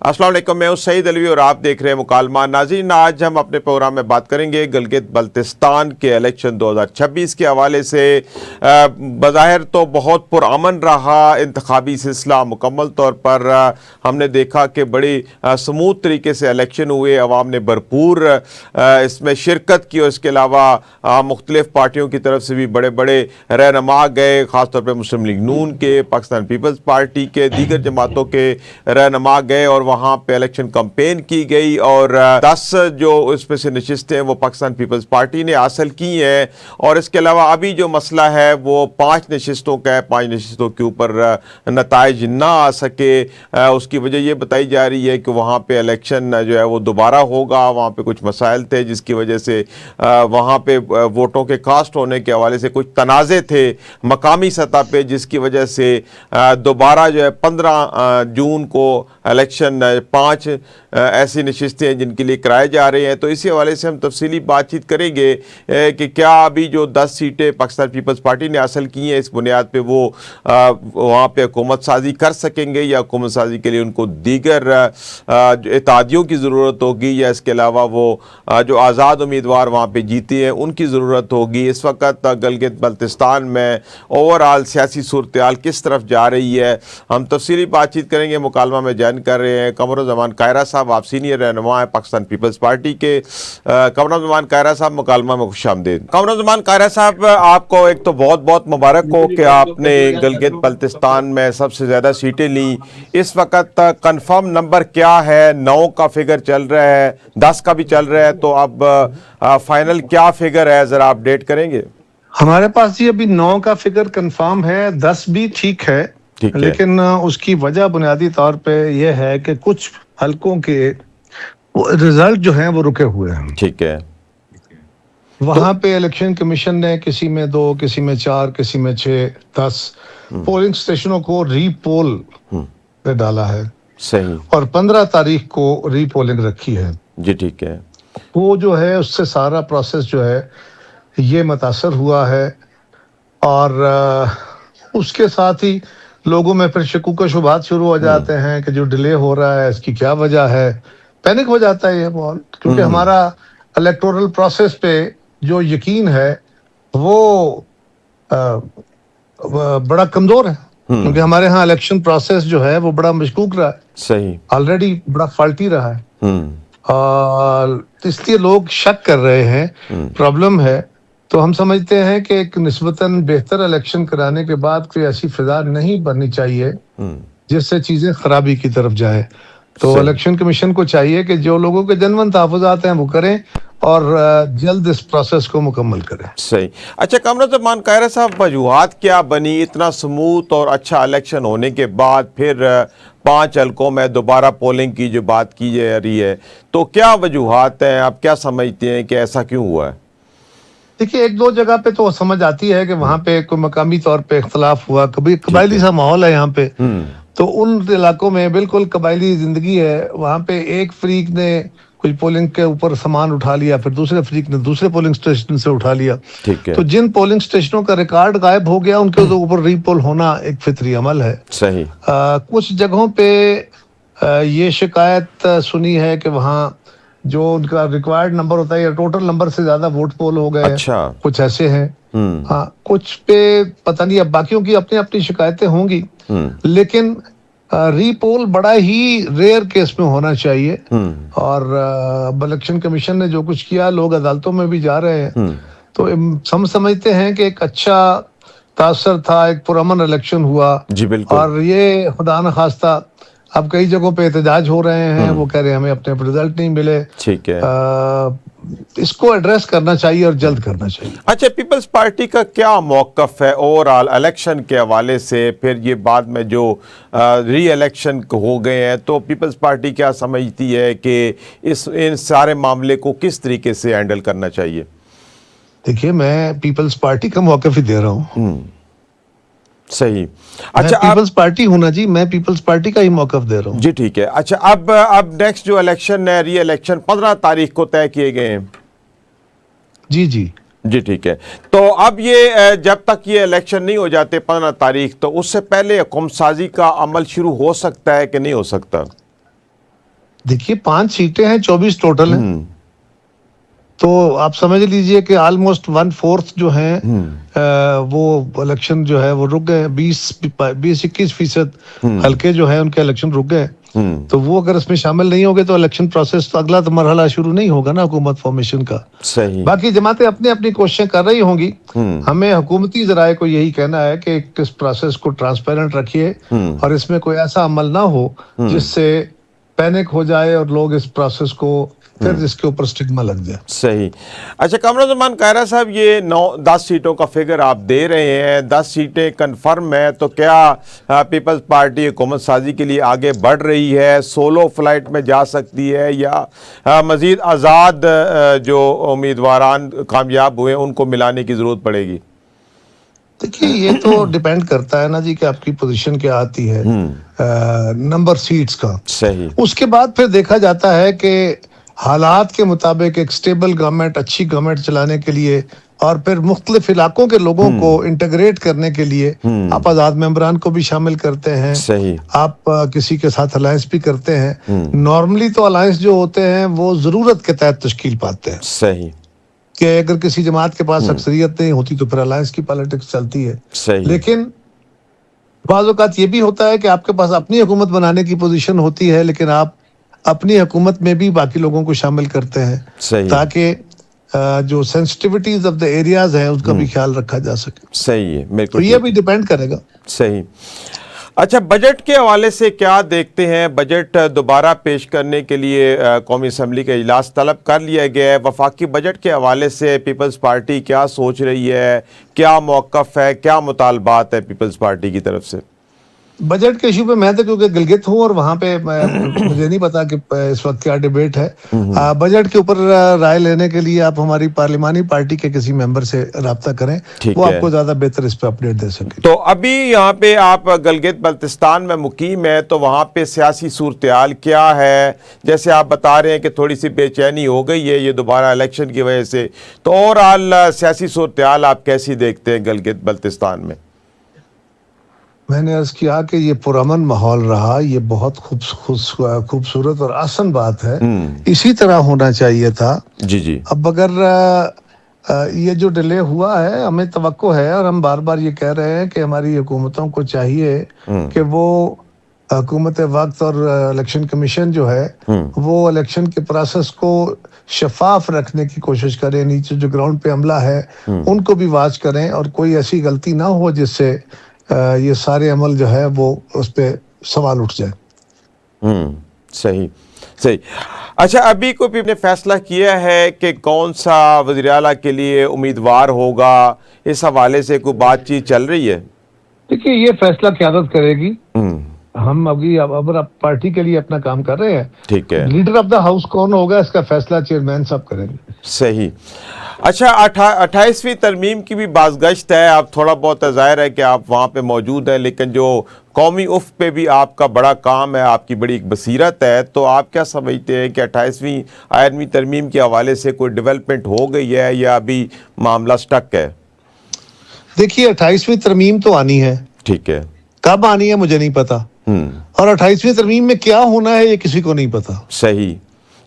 अस्सलाम वालेकुम, मैं हूं सईद अलवी और आप देख रहे हैं मुकालमा। नाज़रीन, आज हम अपने प्रोग्राम में बात करेंगे गिलगित बल्तिस्तान के इलेक्शन 2026 के हवाले से। बज़ाहिर तो बहुत पुरअमन रहा इंतखाबी सिलसिला। मुकम्मल तौर पर हमने देखा कि बड़ी स्मूथ तरीके से इलेक्शन हुए, अवाम ने भरपूर इसमें शिरकत की और इसके अलावा मुख्तलिफ़ पार्टियों की तरफ से भी बड़े बड़े रहनुमा गए, ख़ास तौर पर मुस्लिम लीग नून के, पाकिस्तान पीपल्स पार्टी के, दीगर जमातों के रहनुमा गए और वहाँ पे इलेक्शन कैंपेन की गई। और 10 जो उसमें से नशिस्तें वो पाकिस्तान पीपल्स पार्टी ने हासिल की हैं। और इसके अलावा अभी जो मसला है वो 5 नशिस्तों का है। 5 नशिस्तों के ऊपर नताइज ना आ सके, उसकी वजह ये बताई जा रही है कि वहाँ पे इलेक्शन जो है वो दोबारा होगा। वहाँ पे कुछ मसाइल थे जिसकी वजह से वहाँ पे वोटों के कास्ट होने के हवाले से कुछ तनाज़े थे मकामी सतह पे, जिसकी वजह से दोबारा जो है 15 जून को इलेक्शन 5 ऐसी नशिस्तें हैं जिनके लिए कराए जा रहे हैं। तो इसी हवाले से हम तफसीली बातचीत करेंगे कि क्या अभी जो 10 सीटें पाकिस्तान पीपल्स पार्टी ने हासिल की हैं, इस बुनियाद पे वो वहाँ पे हुकूमत साजी कर सकेंगे या हुकूमत साजी के लिए उनको दीगर इत्तेहादियों की ज़रूरत होगी, या इसके अलावा वो जो आज़ाद उम्मीदवार वहाँ पे जीते हैं उनकी ज़रूरत होगी। इस वक्त गिलगित बल्तिस्तान में ओवरऑल सियासी सूरत हाल किस तरफ जा रही है, हम तफसीली बातचीत करेंगे। मुकालमा में ज्वाइन कर रहे हैं कमरुज़्ज़मान कायरा साहब, आप सीनियर रहनुमा हैं पाकिस्तान पीपल्स पार्टी के। कमरुज़्ज़मान कायरा साहब, मुकालमा में खुशामदीद। कमरुज़्ज़मान कायरा साहब, आपको एक तो बहुत बहुत मुबारक हो कि आपने गिलगित बल्तिस्तान में सबसे ज़्यादा सीटें ली। इस वक्त कंफर्म नंबर क्या है? 9 का फिगर चल रहा है, 10 का भी चल रहा है, तो अब फाइनल क्या फिगर है, ज़रा अपडेट करेंगे। हमारे पास जी अभी 9 का फिगर कंफर्म है, 10 भी ठीक है, लेकिन उसकी वजह बुनियादी तौर पे यह है कि कुछ हलकों के रिजल्ट जो हैं वो रुके हुए हैं। ठीक है। वहां पे इलेक्शन कमीशन ने किसी में 2, किसी में 4, किसी में 6, 10 पोलिंग स्टेशनों को रीपोल पे डाला है। सही। और 15 तारीख को रीपोलिंग रखी है जी, ठीक है। वो जो है उससे सारा प्रोसेस जो है ये मुतासर हुआ है। और उसके साथ ही लोगों में फिर शकूक व शुबहात शुरू हो जाते हैं कि जो डिले हो रहा है इसकी क्या वजह है। पैनिक हो जाता है ये बहुत, क्योंकि हमारा इलेक्टोरल प्रोसेस पे जो यकीन है वो बड़ा कमजोर है, क्योंकि हमारे यहाँ इलेक्शन प्रोसेस जो है वो बड़ा मशकूक रहा है। सही। ऑलरेडी बड़ा फॉल्टी रहा है और इसलिए लोग शक कर रहे हैं, प्रॉब्लम है। तो हम समझते हैं कि एक निस्बतन बेहतर इलेक्शन कराने के बाद कोई ऐसी फिजा नहीं बननी चाहिए जिससे चीजें खराबी की तरफ जाए। तो इलेक्शन कमीशन को चाहिए कि जो लोगों के जनवन तहफ़्फ़ुज़ात हैं वो करें और जल्द इस प्रोसेस को मुकम्मल करें। सही। अच्छा, कमरुज़्ज़मान कायरा साहब, वजूहात क्या बनी इतना स्मूथ और अच्छा इलेक्शन होने के बाद फिर 5 हलकों में दोबारा पोलिंग की जो बात की जा रही है, तो क्या वजूहात हैं? आप क्या समझते हैं कि ऐसा क्यों हुआ है? देखिए, 1-2 जगह पे तो समझ आती है कि वहाँ पे कोई मकामी तौर पे इख्तलाफ हुआ, कभी कबायली सा माहौल है यहाँ पे। तो उन इलाकों में बिल्कुल कबायली जिंदगी है। वहाँ पे एक फरीक ने कुछ पोलिंग के ऊपर सामान उठा लिया, फिर दूसरे फरीक ने दूसरे पोलिंग स्टेशन से उठा लिया। ठीक है। तो जिन पोलिंग स्टेशनों का रिकॉर्ड गायब हो गया उनके ऊपर रीपोल होना एक फितरी अमल है। सही। कुछ जगहों पे ये शिकायत सुनी है कि वहाँ जो उनका रिक्वायर्ड नंबर होता है या टोटल नंबर से ज्यादा वोट पोल हो गए। अच्छा। कुछ ऐसे हैं। हाँ, कुछ पे पता नहीं, अब बाकियों की अपनी अपनी शिकायतें होंगी, लेकिन रीपोल बड़ा ही रेयर केस में होना चाहिए। और इलेक्शन कमीशन ने जो कुछ किया, लोग अदालतों में भी जा रहे हैं। तो हम समझते हैं कि एक अच्छा तासर था, एक पुरअमन इलेक्शन हुआ। जी बिल्कुल। और ये खुदा न खास्ता अब कई जगहों पे एहतजाज हो रहे हैं, वो कह रहे हैं हमें अपने रिजल्ट नहीं मिले। ठीक है। इसको एड्रेस करना चाहिए और जल्द करना चाहिए। अच्छा, पीपल्स पार्टी का क्या मौक़िफ़ है ओवरऑल इलेक्शन के हवाले से? फिर ये बाद में जो री इलेक्शन हो गए हैं, तो पीपल्स पार्टी क्या समझती है कि इन सारे मामले को किस तरीके से हैंडल करना चाहिए? देखिए, मैं पीपल्स पार्टी का मौक़िफ़ ही दे रहा हूँ। सही। अच्छा, पीपल्स पार्टी हूं ना जी, मैं पीपल्स पार्टी का ही मौक़िफ़ दे रहा हूँ। जी ठीक है। अच्छा, अब नेक्स्ट जो इलेक्शन है, री इलेक्शन 15 तारीख को तय किए गए हैं। जी जी जी ठीक है। तो अब ये जब तक ये इलेक्शन नहीं हो जाते 15 तारीख, तो उससे पहले हुकूमत साजी का अमल शुरू हो सकता है कि नहीं हो सकता? देखिए 5 सीटें हैं, 24 टोटल हैं। तो आप समझ लीजिए कि ऑलमोस्ट 1/4 जो है वो इलेक्शन जो है वो रुक गए। 20-21% हल्के जो है उनके इलेक्शन रुक गए। तो वो अगर इसमें शामिल नहीं होंगे तो इलेक्शन प्रोसेस तो अगला तो मरहला शुरू नहीं होगा ना हुकूमत फॉर्मेशन का। सही। बाकी जमातें अपनी अपनी कोशिशें कर रही होंगी। हमें हुकूमती जराए को यही कहना है कि इस प्रोसेस को ट्रांसपेरेंट रखिए और इसमें कोई ऐसा अमल ना हो जिससे पैनिक हो जाए और लोग इस प्रोसेस को फिर जिसके ऊपर स्टिग्मा लग जाए। सही। अच्छा कमरुज़्ज़मान कायरा साहब, ये 9-10 सीटों का फिगर आप दे रहे हैं, 10 सीटें कंफर्म है, तो क्या पीपल्स पार्टी हुकूमत साजी के लिए आगे बढ़ रही है, सोलो फ्लाइट में जा सकती है या मज़ीद आज़ाद जो उम्मीदवारान कामयाब हुए उनको मिलाने की ज़रूरत पड़ेगी? देखिए ये तो डिपेंड करता है ना जी कि आपकी पोजीशन क्या आती है नंबर सीट्स का। सही। उसके बाद फिर देखा जाता है कि हालात के मुताबिक एक स्टेबल गवर्नमेंट, अच्छी गवर्नमेंट चलाने के लिए और फिर मुख्तलिफ इलाकों के लोगों को इंटीग्रेट करने के लिए आप आजाद मेंबरान को भी शामिल करते हैं। सही। आप किसी के साथ अलायंस भी करते हैं। नॉर्मली तो अलायंस जो होते हैं वो जरूरत के तहत तश्कील पाते हैं। सही। कि अगर किसी जमात के पास अक्सरियत नहीं होती तो फिर अलायंस की पॉलिटिक्स चलती है। सही। लेकिन बाज़ औक़ात ये भी होता है कि आपके पास अपनी हुकूमत बनाने की पोजीशन होती है लेकिन आप अपनी हुकूमत में भी बाकी लोगों को शामिल करते हैं। सही। ताकि जो सेंसिटिविटीज ऑफ द एरियाज हैं उसका भी ख्याल रखा जा सके। सही है, मेरे को तो ये भी डिपेंड करेगा। सही। अच्छा, बजट के हवाले से क्या देखते हैं? बजट दोबारा पेश करने के लिए कौमी असम्बली का इजलास तलब कर लिया गया है। वफाकी बजट के हवाले से पीपल्स पार्टी क्या सोच रही है, क्या मौक़िफ़ है, क्या मुतालबात है पीपल्स पार्टी की तरफ से? बजट के इशू पे मैं तो क्योंकि गिलगित हूँ और वहाँ पे मुझे नहीं पता कि इस वक्त क्या डिबेट है। बजट के ऊपर राय लेने के लिए आप हमारी पार्लिमानी पार्टी के किसी मेंबर से राब्ता करें, वो आपको ज्यादा बेहतर इस पे अपडेट दे सके। तो अभी यहाँ पे आप गिलगित बल्तिस्तान में मुकीम है, तो वहाँ पे सियासी सूरत-ए-हाल क्या है? जैसे आप बता रहे हैं कि थोड़ी सी बेचैनी हो गई है ये दोबारा इलेक्शन की वजह से, तो ओवरऑल सियासी सूरत-ए-हाल आप कैसी देखते हैं गिलगित बल्तिस्तान में? मैंने अर्ज किया कि ये पुरअमन माहौल रहा, ये बहुत खूबसूरत और आसान बात है। इसी तरह होना चाहिए था। जी जी। अब अगर ये जो डिले हुआ है, हमें तवक्को है और हम बार बार ये कह रहे हैं कि हमारी हुकूमतों को चाहिए कि वो हुकूमत वक्त और इलेक्शन कमीशन जो है वो इलेक्शन के प्रोसेस को शफाफ रखने की कोशिश करें। नीचे जो ग्राउंड पे अमला है उनको भी वाच करें और कोई ऐसी गलती ना हो जिससे ये सारे अमल जो है वो उस पे सवाल उठ जाए। सही सही। अच्छा, अभी कोई ने फैसला किया है कि कौन सा वज़ीर आला के लिए उम्मीदवार होगा? इस हवाले से कोई बातचीत चल रही है? देखिए ये फैसला क़यादत करेगी। हम अभी अब पार्टी के लिए अपना काम कर रहे हैं। ठीक है। लीडर ऑफ द हाउस कौन होगा इसका फैसला चेयरमैन साहब करेंगे। सही। अच्छा, 28वीं तरमीम की भी बाज़गश्त है। आप थोड़ा बहुत ज़ाहिर है कि आप वहाँ पे मौजूद हैं, लेकिन जो कौमी उफ़ पे भी आपका बड़ा काम है, आपकी बड़ी एक बसीरत है, तो आप क्या समझते हैं कि 28वीं आयरवीं तरमीम के हवाले से कोई डेवलपमेंट हो गई है या अभी मामला स्टक है? देखिए 28वीं तरमीम तो आनी है। ठीक है। कब आनी है मुझे नहीं पता और 28वीं तरमीम में क्या होना है ये किसी को नहीं पता। सही।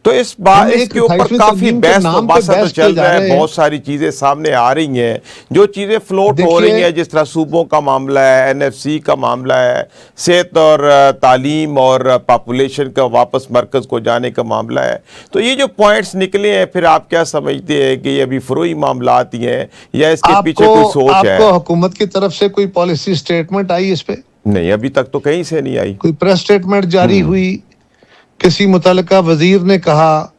तो इस बात इसके ऊपर काफी बहस तो चल रहा है, बहुत सारी चीजें सामने आ रही हैं, जो चीजें फ्लोट हो रही हैं, जिस तरह सूबों का मामला है, एनएफसी का मामला है, सेहत और तालीम और पॉपुलेशन का वापस मरकज को जाने का मामला है। तो ये जो पॉइंट्स निकले हैं, फिर आप क्या समझते हैं कि ये अभी फरोई मामलात ही हैं या इसके पीछे कोई सोच है? आपको हुकूमत की तरफ से कोई पॉलिसी स्टेटमेंट आई इस पे? नहीं, अभी तक तो कहीं से नहीं आई। कोई प्रेस स्टेटमेंट जारी हुई? किसी मुतल्लिका वजीर ने कहा?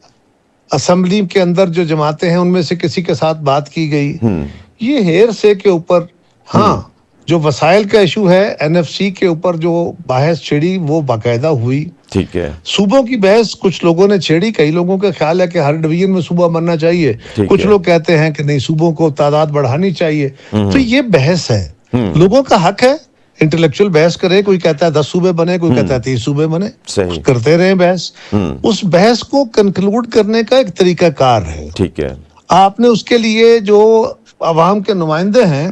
असेंबली के अंदर जो जमातें हैं उनमें से किसी के साथ बात की गई? ये हेर से के ऊपर, हाँ, जो वसाइल का इशू है, एनएफसी के ऊपर जो बहस छिड़ी वो बाकायदा हुई। ठीक है। सूबों की बहस कुछ लोगों ने छेड़ी, कई लोगों का ख्याल है कि हर डिवीजन में सूबा बनना चाहिए, कुछ लोग कहते हैं कि नहीं सूबों को तादाद बढ़ानी चाहिए। तो ये बहस है, लोगों का हक है इंटेलेक्चुअल बहस करे। कोई कहता है 10 सूबे बने, कोई कहता है 30 सूबे बने, करते रहे बहस। उस बहस को कंक्लूड करने का एक तरीकाकार है। ठीक है। आपने उसके लिए जो अवाम के नुमाइंदे हैं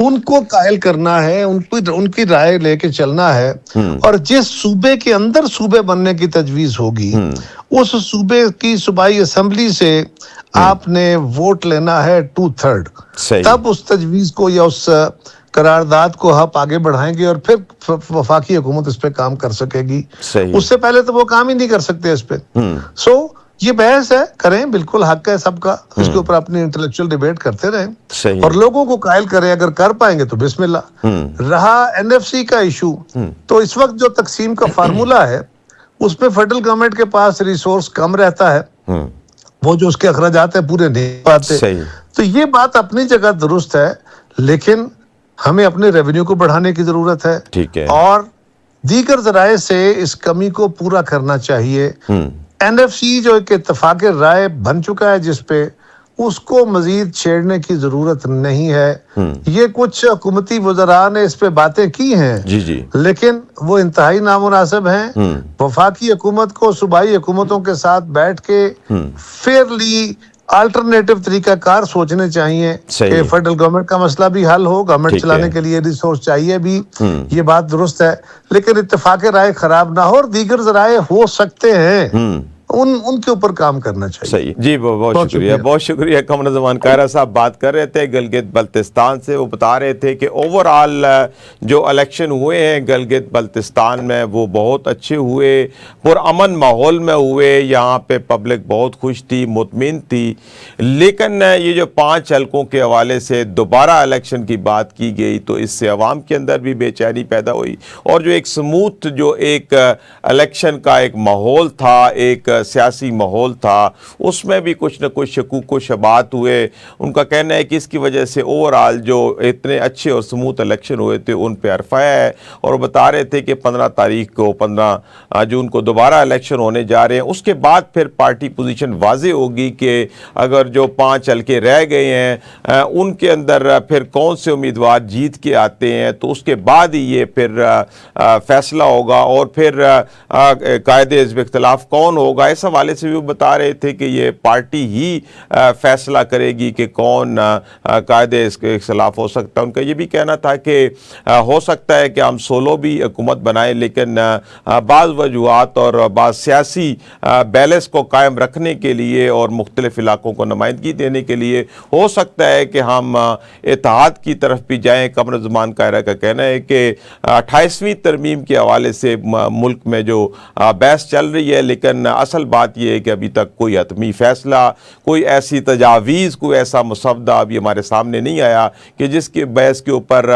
उनको कायल करना है, उनकी राय लेके चलना है। और जिस सूबे के अंदर सूबे बनने की तजवीज होगी उस सूबे की सूबाई असेंबली से आपने वोट लेना है 2/3। सही। तब उस तजवीज को या उस करारदाद को आप आगे बढ़ाएंगे और फिर वफाकी हुकूमत इस पे काम कर सकेगी। सही। उससे पहले तो वो काम ही नहीं कर सकते इस पे। सो ये बहस है, करें, बिल्कुल हक है सबका, इसके ऊपर अपनी इंटेलेक्चुअल डिबेट करते रहें सही। और लोगों को कायल करें। अगर कर पाएंगे तो बिस्मिल्लाह। रहा एनएफसी का इशू, तो इस वक्त जो तकसीम का फार्मूला है उसमें फेडरल गवर्नमेंट के पास रिसोर्स कम रहता है, वो जो उसके अखराजात है पूरे नहीं पाते। सही। तो ये बात अपनी जगह दुरुस्त है, लेकिन हमें अपने रेवेन्यू को बढ़ाने की जरूरत है। ठीक है। और दीगर जराए से इस कमी को पूरा करना चाहिए। एनएफसी जो एक इत्तेफाक राय बन चुका है जिसपे, उसको मजीद छेड़ने की जरूरत नहीं है। ये कुछ हुकूमती वज़रा ने इस पे बातें की हैं, जी जी, लेकिन वो इंतहाई नामुनासिब हैं। वफाकी हुकूमत को सूबाई हुकूमतों के साथ बैठ के फेयरली अल्टरनेटिव तरीकाकार सोचने चाहिए कि फेडरल गवर्नमेंट का मसला भी हल हो, गवर्नमेंट चलाने के लिए रिसोर्स चाहिए भी, ये बात दुरुस्त है, लेकिन इत्तेफाक राय खराब ना हो और दीगर जराए हो सकते हैं उनके ऊपर काम करना चाहिए। सही जी, बहुत शुक्रिया, बहुत शुक्रिया। कमरुज़्ज़मान कायरा साहब बात कर रहे थे गिलगित बल्तिस्तान से। वो बता रहे थे कि ओवरऑल जो इलेक्शन हुए हैं गिलगित बल्तिस्तान में वो बहुत अच्छे हुए, पुरअमन माहौल में हुए। यहाँ पे पब्लिक बहुत खुश थी, मुतमिन थी। लेकिन ये जो 5 हलकों के हवाले से दोबारा इलेक्शन की बात की गई तो इससे अवाम के अंदर भी बेचैनी पैदा हुई और जो एक स्मूथ जो एक इलेक्शन का एक माहौल था, एक सियासी माहौल था, उसमें भी कुछ न कुछ शकूक व शबात हुए। उनका कहना है कि इसकी वजह से ओवरऑल जो इतने अच्छे और स्मूथ इलेक्शन हुए थे उन पे अरफाया है। और बता रहे थे कि 15 तारीख को 15 जून को दोबारा इलेक्शन होने जा रहे हैं। उसके बाद फिर पार्टी पोजीशन वाज़े होगी कि अगर जो 5 हल्के रह गए हैं उनके अंदर फिर कौन से उम्मीदवार जीत के आते हैं, तो उसके बाद ही ये फिर फैसला होगा और फिर कायदे हिज़्ब इख्तिलाफ कौन होगा। इस हवाले से भी वो बता रहे थे कि ये पार्टी ही फैसला करेगी कि कौन कायदे इसके खिलाफ हो सकता है। उनका ये भी कहना था कि हो सकता है कि हम सोलो भी हुकूमत बनाएं, लेकिन बाज़ वजूहात और बाज़ सियासी बैलेंस को कायम रखने के लिए और मुख्तलिफ इलाकों को नुमाइंदगी देने के लिए हो सकता है कि हम इत्तेहाद की तरफ भी जाएँ। कमरुज़्ज़मान कायरा का कहना है कि 28वीं तरमीम के हवाले से मुल्क में जो बहस चल रही है, लेकिन असल बात यह है कि अभी तक कोई हतमी फैसला, कोई ऐसी तजावीज़, कोई ऐसा मुसवदा अभी हमारे सामने नहीं आया कि जिसके बहस के ऊपर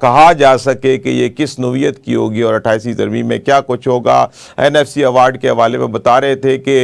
कहा जा सके कि ये किस नौइयत की होगी और 28वीं तरमीम में क्या कुछ होगा। एनएफसी अवार्ड के हवाले में बता रहे थे कि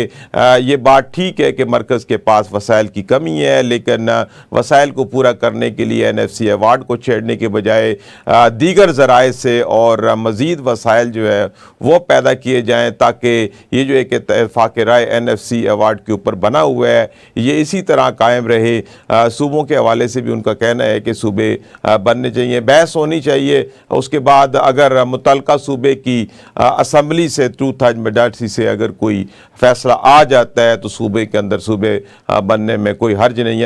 ये बात ठीक है कि मरकज़ के पास वसाइल की कमी है, लेकिन वसाइल को पूरा करने के लिए एनएफसी अवार्ड को छेड़ने के बजाय दीगर ज़राए से और मज़ीद वसाइल जो है वो पैदा किए जाएँ, ताकि ये जो एक इत्तेफाक राय एनएफसी अवार्ड के ऊपर बना हुआ है ये इसी तरह कायम रहे। सूबों के हवाले से भी उनका कहना है कि सूबे बनने चाहिए, बहस होनी चाहिए। उसके बाद अगर मुतल्लिका सूबे की असम्बली से 2/3 मेजॉरिटी से अगर कोई फैसला आ जाता है तो सूबे के अंदर सूबे बनने में कोई हर्ज नहीं है।